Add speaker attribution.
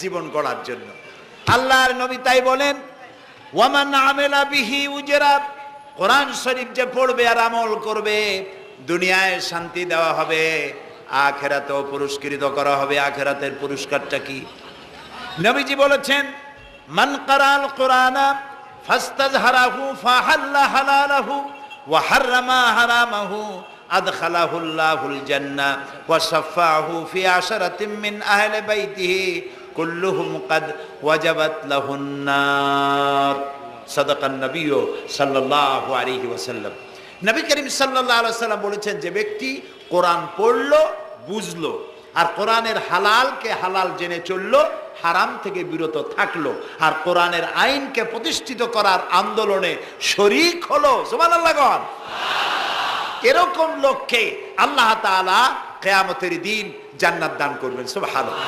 Speaker 1: জীবন গড়ার জন্য। আল্লাহর নবী তাই বলেন, ওয়ামান আমেলা বিহি উজরা, কোরআন শরীফ যে পড়বে আর আমল করবে, দুনিয়ায় শান্তি দেওয়া হবে, আখিরাতেও পুরস্কৃত করা হবে। আখিরাতের পুরস্কারটা কি? নবীজি বলেছেন, মান কারাল কোরআনা ফাস্তাজহারাহু ফাহাল্লা হালালাহু ওয়া হাররামা হারামাহু আদখালাহুল্লাহুল জান্নাহ ওয়া শাফাআহু ফি আশরাতিন মিন আহলি বাইতিহি কুল্লুহুম কাদ ওয়াজাবাত লাহুন নার। সাদাকান নবী সাল্লাল্লাহু আলাইহি ওয়াসাল্লাম। নবী করিম সাল্লাল্লাহু আলাইহি ওয়াসাল্লাম বলেছেন, যে ব্যক্তি কোরআন পড়লো, বুঝলো, আর কোরআনের হালালকে হালাল জেনে চললো, হারাম থেকে বিরত থাকলো, আর কোরআনের আইনকে প্রতিষ্ঠিত করার আন্দোলনে শরীক হলো, সুবহানাল্লাহ গণ, এরকম লোককে আল্লাহ তাআলা কিয়ামতের দিন জান্নাত দান করবেন। সুবহানাল্লাহ।